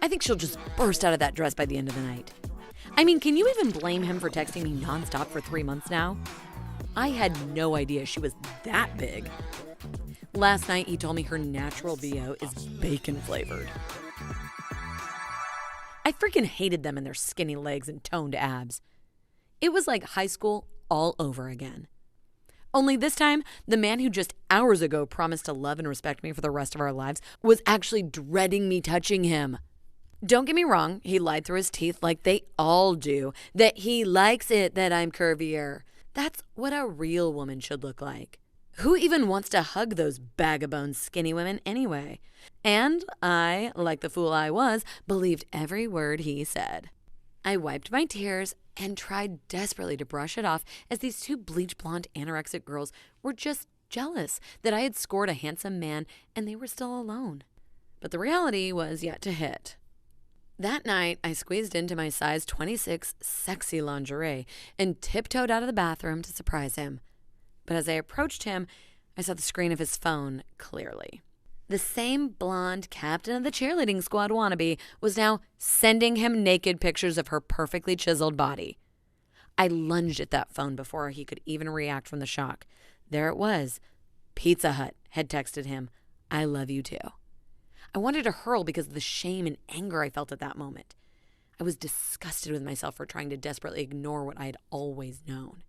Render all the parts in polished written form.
I think she'll just burst out of that dress by the end of the night. I mean, can you even blame him for texting me nonstop for 3 months now? I had no idea she was that big. Last night, he told me her natural VO is bacon flavored. I freaking hated them and their skinny legs and toned abs. It was like high school all over again. Only this time, the man who just hours ago promised to love and respect me for the rest of our lives was actually dreading me touching him. Don't get me wrong, he lied through his teeth like they all do, that he likes it that I'm curvier. That's what a real woman should look like. Who even wants to hug those bag-of-bones skinny women anyway? And I, like the fool I was, believed every word he said. I wiped my tears and tried desperately to brush it off as these two bleach blonde anorexic girls were just jealous that I had scored a handsome man and they were still alone. But the reality was yet to hit. That night, I squeezed into my size 26 sexy lingerie and tiptoed out of the bathroom to surprise him. But as I approached him, I saw the screen of his phone clearly. The same blonde captain of the cheerleading squad wannabe was now sending him naked pictures of her perfectly chiseled body. I lunged at that phone before he could even react from the shock. There it was. Pizza Hut had texted him, "I love you too." I wanted to hurl because of the shame and anger I felt at that moment. I was disgusted with myself for trying to desperately ignore what I had always known.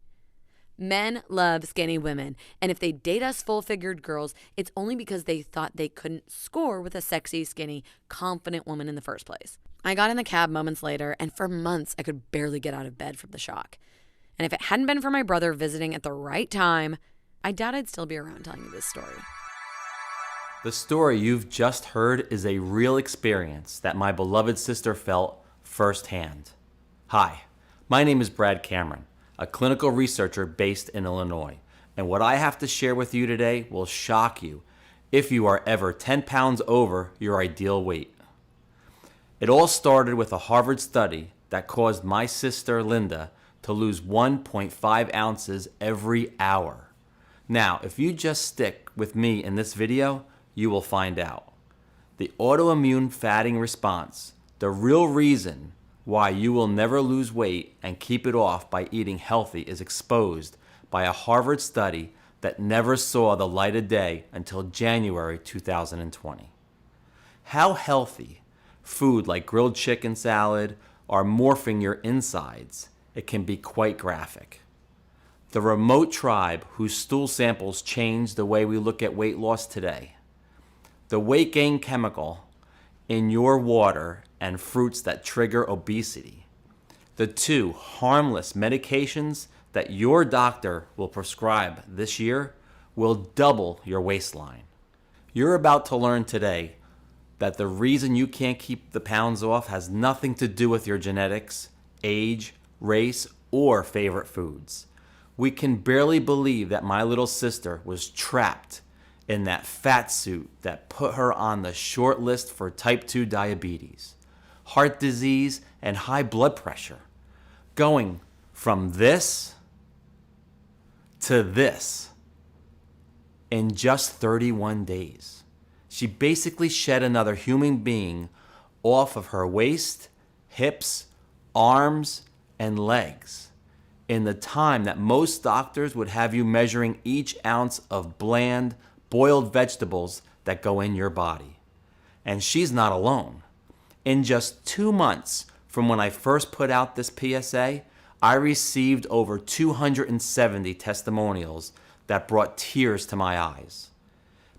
Men love skinny women, and if they date us full-figured girls, it's only because they thought they couldn't score with a sexy, skinny, confident woman in the first place. I got in the cab moments later, and for months I could barely get out of bed from the shock. And if it hadn't been for my brother visiting at the right time, I doubt I'd still be around telling you this story. The story you've just heard is a real experience that my beloved sister felt firsthand. Hi, my name is Brad Cameron, a clinical researcher based in Illinois, and what I have to share with you today will shock you if you are ever 10 pounds over your ideal weight. It all started with a Harvard study that caused my sister Linda to lose 1.5 ounces every hour. Now, if you just stick with me in this video, you will find out. The autoimmune fatting response, the real reason why you will never lose weight and keep it off by eating healthy, is exposed by a Harvard study that never saw the light of day until January 2020. How healthy food like grilled chicken salad are morphing your insides, it can be quite graphic. The remote tribe whose stool samples changed the way we look at weight loss today. The weight gain chemical in your water and fruits that trigger obesity. The two harmless medications that your doctor will prescribe this year will double your waistline. You're about to learn today that the reason you can't keep the pounds off has nothing to do with your genetics, age, race, or favorite foods. We can barely believe that my little sister was trapped in that fat suit that put her on the short list for type 2 diabetes, heart disease, and high blood pressure. Going from this to this in just 31 days. She basically shed another human being off of her waist, hips, arms, and legs in the time that most doctors would have you measuring each ounce of bland, boiled vegetables that go in your body. And she's not alone. In just 2 months from when I first put out this PSA, I received over 270 testimonials that brought tears to my eyes.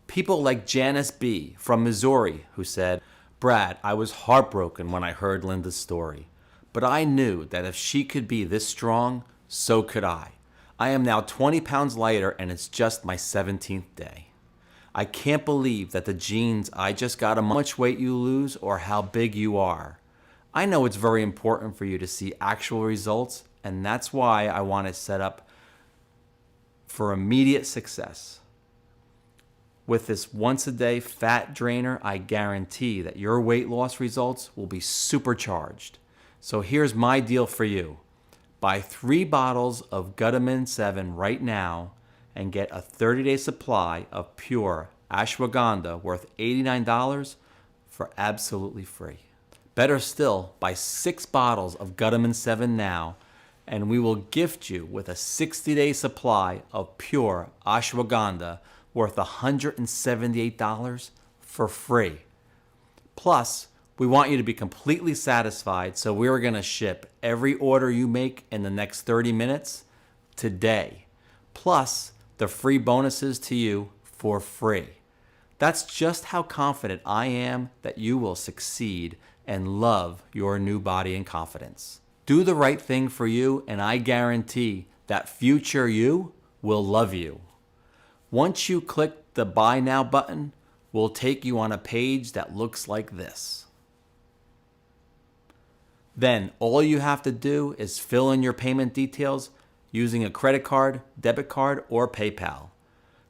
People like Janice B. from Missouri who said, "Brad, I was heartbroken when I heard Linda's story, but I knew that if she could be this strong, so could I. I am now 20 pounds lighter and it's just my 17th day. I can't believe that the genes I just got how much weight you lose or how big you are. I know it's very important for you to see actual results, and that's why I want it set up for immediate success. With this once-a-day fat drainer, I guarantee that your weight loss results will be supercharged. So here's my deal for you. Buy 3 bottles of Gutamin 7 right now and get a 30-day supply of pure ashwagandha worth $89 for absolutely free. Better still, buy 6 bottles of Gutamin 7 now, and we will gift you with a 60-day supply of pure ashwagandha worth $178 for free. Plus, we want you to be completely satisfied, so we're going to ship every order you make in the next 30 minutes today. Plus, the free bonuses to you for free. That's just how confident I am that you will succeed and love your new body and confidence. Do the right thing for you, and I guarantee that future you will love you. Once you click the Buy Now button, we'll take you on a page that looks like this. Then all you have to do is fill in your payment details using a credit card, debit card, or PayPal.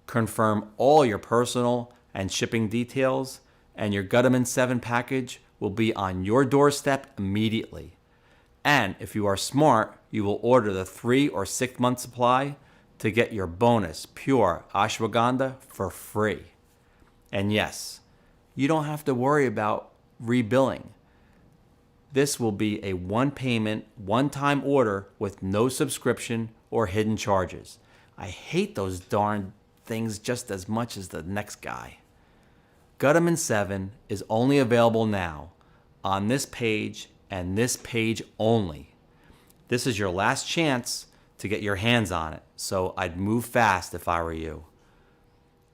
Confirm all your personal and shipping details, and your Gutamin 7 package will be on your doorstep immediately. And if you are smart, you will order the 3 or 6 month supply to get your bonus pure ashwagandha for free. And yes, you don't have to worry about rebilling. This will be a one payment, one-time order with no subscription or hidden charges. I hate those darn things just as much as the next guy. Gutamin 7 is only available now on this page and this page only. This is your last chance to get your hands on it, so I'd move fast if I were you.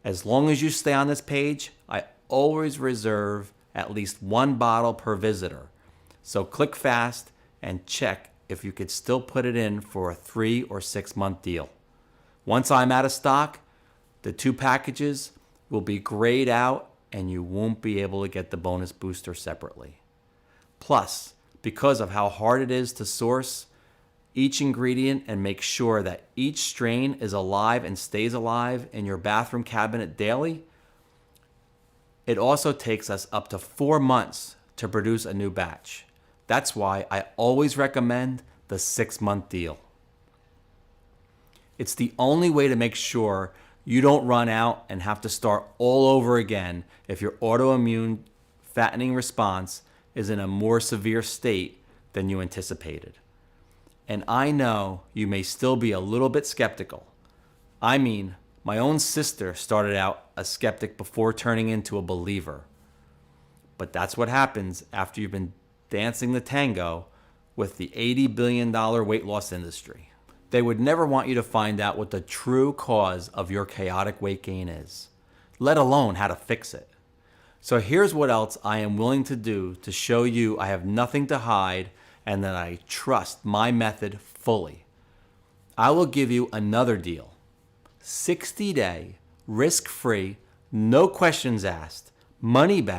As long as you stay on this page, I always reserve at least 1 bottle per visitor. So click fast and check if you could still put it in for a 3 or 6 month deal. Once I'm out of stock, the 2 packages will be grayed out and you won't be able to get the bonus booster separately. Plus, because of how hard it is to source each ingredient and make sure that each strain is alive and stays alive in your bathroom cabinet daily, it also takes us up to 4 months to produce a new batch. That's why I always recommend the 6 month deal. It's the only way to make sure you don't run out and have to start all over again if your autoimmune fattening response is in a more severe state than you anticipated. And I know you may still be a little bit skeptical. I mean, my own sister started out a skeptic before turning into a believer. But that's what happens after you've been dancing the tango with the $80 billion weight loss industry. They would never want you to find out what the true cause of your chaotic weight gain is, let alone how to fix it. So here's what else I am willing to do to show you I have nothing to hide and that I trust my method fully. I will give you another deal. 60-day, risk-free, no questions asked, money back.